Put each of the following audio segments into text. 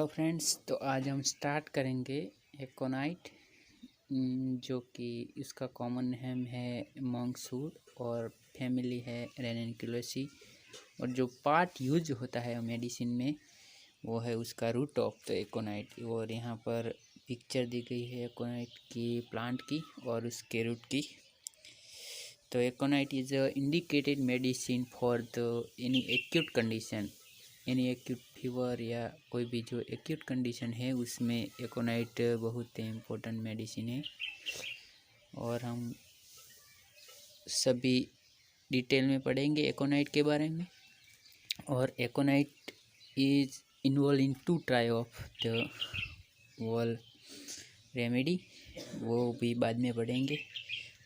Hello friends, तो आज हम स्टार्ट करेंगे एकोनाइट, जो कि इसका कॉमन नेम है मंकसूर और फैमिली है रेनिनक्यूलेसी। और जो पार्ट यूज होता है मेडिसिन में वो है उसका रूट ऑफ द एकोनाइट। और यहाँ पर पिक्चर दी गई है एकोनाइट की, प्लांट की और उसके रूट की। तो aconite is a indicated medicine for the any acute condition, any acute fever या कोई भी जो एक्यूट कंडीशन है उसमें एकोनाइट बहुत इम्पोर्टेंट मेडिसिन है। और हम सभी डिटेल में पढ़ेंगे एकोनाइट के बारे में। और एकोनाइट is involve in 2 type of the wall remedy, वो भी बाद में पढ़ेंगे।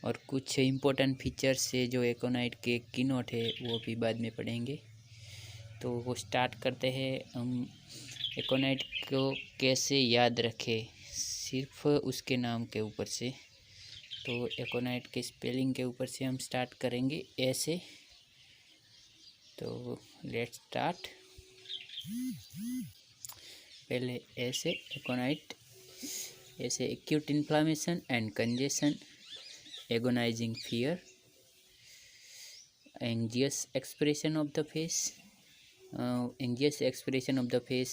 और कुछ इम्पोर्टेंट फीचर्स है जो एकोनाइट के कीनोट है वो भी बाद में पढ़ेंगे। तो वो स्टार्ट करते हैं। हम एकोनाइट को कैसे याद रखें सिर्फ उसके नाम के ऊपर से। तो एकोनाइट के स्पेलिंग के ऊपर से हम स्टार्ट करेंगे ऐसे। तो लेट्स स्टार्ट। पहले ऐसे एकोनाइट, ऐसे acute inflammation and congestion, agonizing fear, anxious expression of the face, anxious expression of the face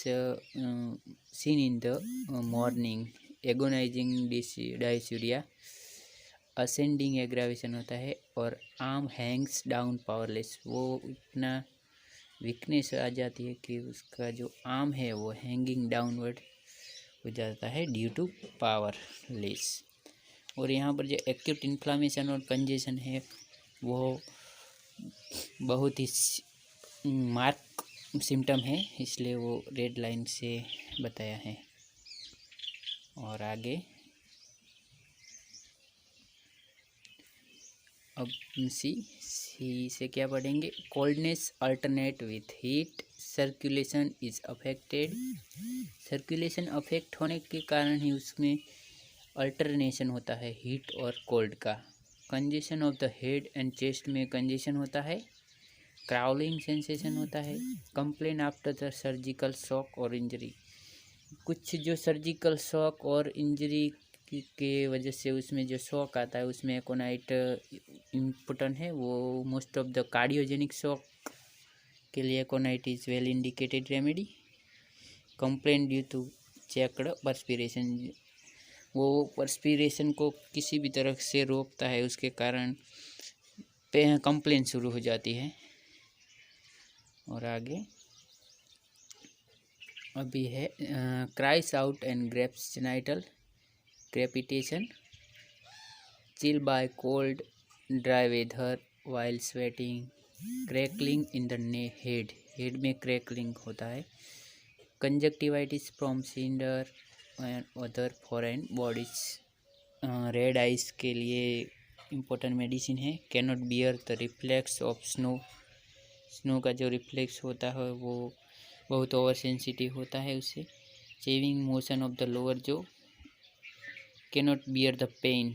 seen in the morning, agonizing dysuria, ascending aggravation होता है। और आर्म हैंग्स डाउन पावरलेस, वो इतना weakness आ जाती है कि उसका जो आर्म है वो हैंगिंग डाउनवर्ड हो जाता है ड्यू टू पावरलेस। और यहाँ पर जो एक्यूट इन्फ्लामेशन और कंजेशन है वो बहुत ही मार्क सिम्टम है, इसलिए वो रेड लाइन से बताया है। और आगे अब सी से क्या पढ़ेंगे? Coldness alternate with heat, circulation is affected. Circulation affect होने के कारण ही उसमें अल्टरनेशन होता है हीट और कोल्ड का। Congestion of the head and chest में कंजेशन होता है, क्राउलिंग सेंसेशन होता है। Complain after the surgical shock और इंजरी, कुछ जो सर्जिकल शॉक और इंजरी के वजह से उसमें जो शॉक आता है उसमें एकोनाइट इम्पोर्टेंट है। वो most of the cardiogenic shock के लिए aconite is well indicated remedy. Complain due to checked perspiration, वो पर्सपीरेशन को किसी भी तरह से रोकता है, उसके कारण कंप्लेन शुरू हो जाती है। और आगे अभी है cries out and grapes genital, crepitation, chill by cold dry weather while sweating, crackling in the head, head में क्रैकलिंग होता है। Conjunctivitis from cinder and other foreign bodies, red eyes के लिए इम्पोर्टेंट मेडिसिन है। Cannot bear the reflex of snow, snow का जो reflex होता है वो बहुत ओवर सेंसिटिव होता है उससे। Chewing motion of the lower जो, cannot bear the pain,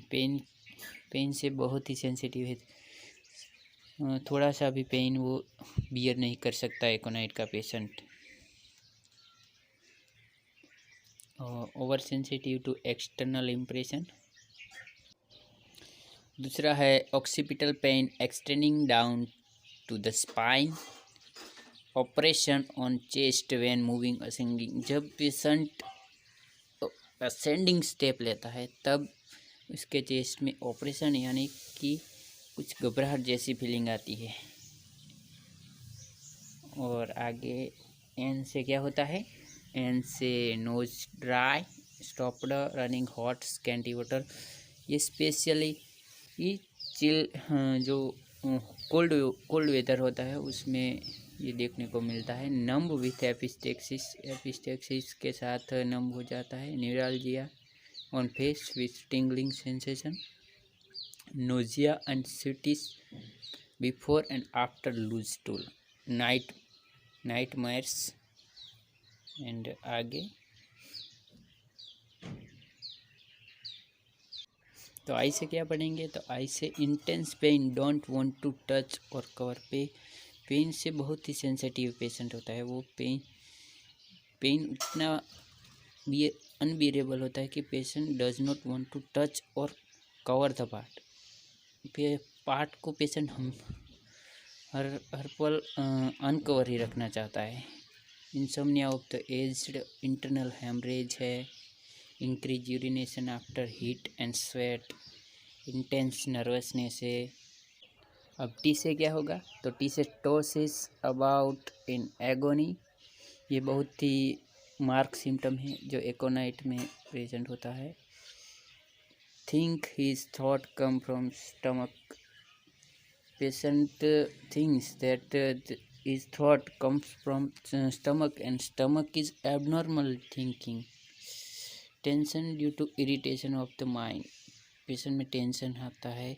pain से बहुत ही सेंसिटिव है, थोड़ा सा भी पेन वो बियर नहीं कर सकता एकोनाइट का patient. Over sensitive to external impression. दूसरा है occipital pain extending down to the spine, operation on chest when moving ascending, जब पेशेंट असेंडिंग स्टेप लेता है तब उसके चेस्ट में ऑपरेशन यानी कि कुछ घबराहट जैसी फीलिंग आती है। और आगे एन से क्या होता है? एन से nose dry, stopped running hot scanty water, ये स्पेशली ये चिल जो कोल्ड वेदर होता है उसमें ये देखने को मिलता है। नम्ब विथ एपिस्टेक्सिस, एपिस्टेक्सिस के साथ नम्ब हो जाता है। Neuralgia on face with tingling sensation, nausea and सिटिस before and after loose stool, nightmares. And आगे तो आई से क्या पढ़ेंगे? तो आई से intense pain, don't want to touch और कवर पे, पेन से बहुत ही सेंसिटिव पेशेंट होता है वो, पेन उतना भी अनबियरेबल होता है कि patient does not want to touch और कवर द पार्ट। पार्ट को पेशेंट हम हर पल अनकवर ही रखना चाहता है। Insomnia of the aged, internal hemorrhage है, increase urination after heat and sweat, intense nervousness है। अब टी से क्या होगा, तो टी से टॉसिस अबाउट इन एगोनी। ये बहुत ही मार्क सिम्टम है जो एकोनाइट में प्रेजेंट होता है। Think his thought come from stomach. Patient thinks that his thought comes from stomach and stomach is abnormal thinking. Tension due to irritation of the mind. Patient में tension आता है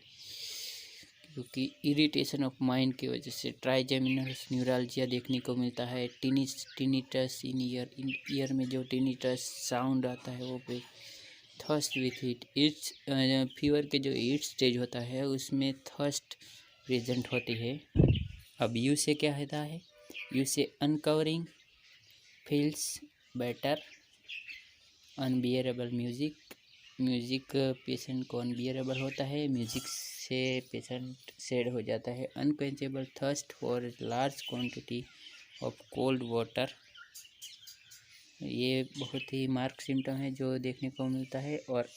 क्योंकि irritation of mind की वजह से trigeminal neuralgia देखने को मिलता है। टिनिटस इन ईयर में जो टिनिटस साउंड आता है वो पे। Thirst with heat, it's fever के जो हीट स्टेज होता है उसमें थर्स्ट प्रेजेंट होती है। अब यू से क्या होता है, यू से uncovering, feels better, unbearable music patient को अनबियरेबल होता है, म्यूजिक से पेशेंट सैड हो जाता है। Unquenchable thirst for large quantity of cold water. ये बहुत ही मार्क सिम्टम है जो देखने को मिलता है। और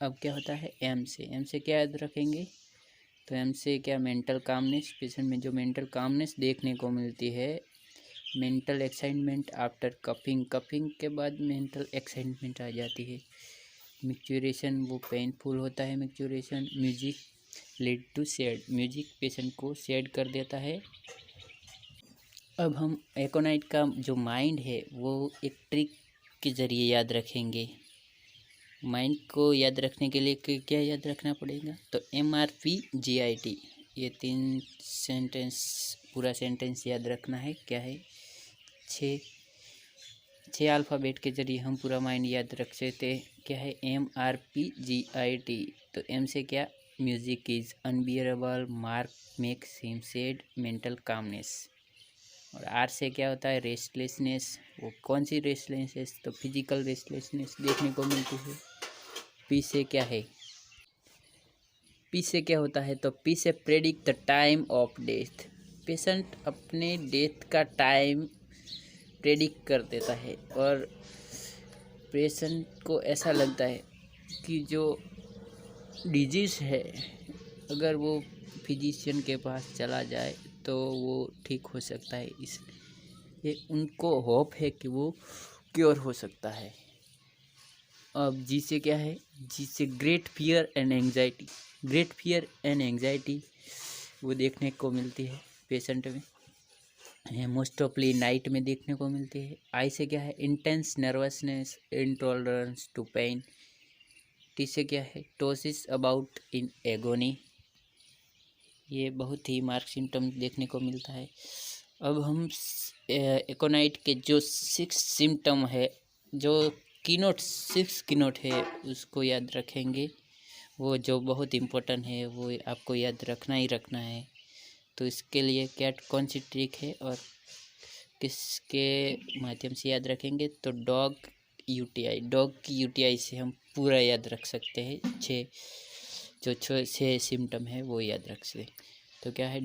अब क्या होता है, एम से क्या याद रखेंगे, तो एम से क्या, मेंटल कामनेस। पेशेंट में जो मेंटल कामनेस देखने को मिलती है, मेंटल एक्साइटमेंट आफ्टर कफिंग के बाद मेंटल एक्साइटमेंट आ जाती है। मिक्चुरेशन, वो पेनफुल होता है micturition. Music lead to sad, music patient को सैड कर देता है। अब हम एकोनाइट का जो माइंड है वो एक ट्रिक के ज़रिए याद रखेंगे। माइंड को याद रखने के लिए क्या याद रखना पड़ेगा, तो MRPGIT, ये 3 सेंटेंस, पूरा सेंटेंस याद रखना है। क्या है, 6 अल्फ़ाबेट के ज़रिए हम पूरा माइंड याद रख सकते। क्या है, MRPGIT। तो एम से क्या, music is unbearable, mark makes him sad, mental calmness. और आर से क्या होता है, रेस्टलेसनेस। वो कौन सी रेस्टलेसनेस, तो फिजिकल रेस्टलेसनेस देखने को मिलती है। पी से क्या है, पी से क्या होता है, तो पी से predict the time of death. Patient अपने डेथ का टाइम प्रेडिक्ट कर देता है और पेशेंट को ऐसा लगता है कि जो डिजीज़ है अगर वो फिजिशियन के पास चला जाए तो वो ठीक हो सकता है, इसलिए उनको होप है कि वो क्योर हो सकता है। अब जी से क्या है, जी से great fear and anxiety. Great fear and anxiety वो देखने को मिलती है पेशेंट में, मोस्ट ऑफली नाइट में देखने को मिलती है। आई से क्या है, intense nervousness, intolerance to pain. T से क्या है, टॉसिस अबाउट इन एगोनी। ये बहुत ही मार्क सिम्टम देखने को मिलता है। अब हम एकोनाइट के जो 6 सिम्टम है, जो कीनोट 6 कीनोट है उसको याद रखेंगे। वो जो बहुत इम्पोर्टेंट है वो आपको याद रखना ही रखना है। तो इसके लिए क्या, कौन सी ट्रिक है और किसके माध्यम से याद रखेंगे, तो डॉग की यूटीआई से हम पूरा याद रख सकते हैं। 6 सिम्टम है वो याद रख सकते। तो क्या है,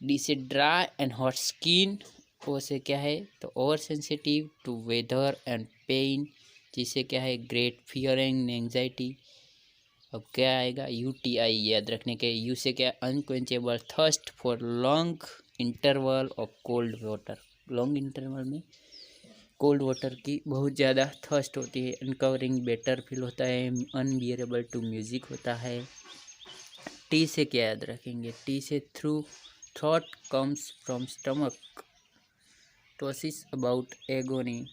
डी से dry and hot skin. O से क्या है, तो over sensitive to weather and pain. जिसे क्या है, ग्रेट फियर एंड एंग्जाइटी। अब क्या आएगा, यूटीआई याद रखने के। यू से क्या, unquenchable thirst for long interval of cold water. Long interval में कोल्ड वाटर की बहुत ज़्यादा थर्स्ट होती है। अनकवरिंग बेटर फील होता है, अनबियरेबल टू म्यूजिक होता है। टी से क्या याद रखेंगे, टी से through thought comes from stomach, tosses about agony.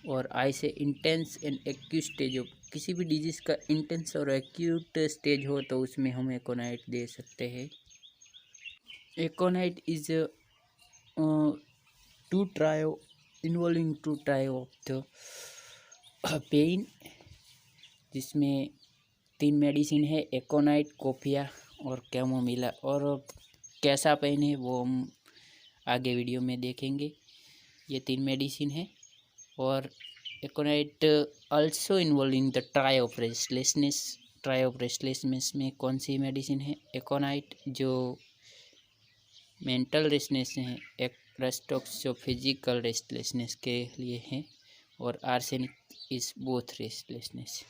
और आई से intense and acute stage of, किसी भी डिजीज़ का इंटेंस और एक्यूट स्टेज हो तो उसमें हम एकोनाइट दे सकते हैं। Aconite is involving to trio of the pain, जिसमें 3 मेडिसिन है, एकोनाइट, कोफिया और कैमोमिला। और कैसा पेन है वो हम आगे वीडियो में देखेंगे। ये 3 मेडिसिन है। और aconite also involve in the trio of restlessness. Trio of restlessness में कौन सी मेडिसिन है? एकोनाइट जो मेंटल रेस्टलेसनेस है, एक रेस्टॉक्स जो फिजिकल रेस्टलेसनेस के लिए है, और आर्सेनिक इज बोथ रेस्टलेसनेस।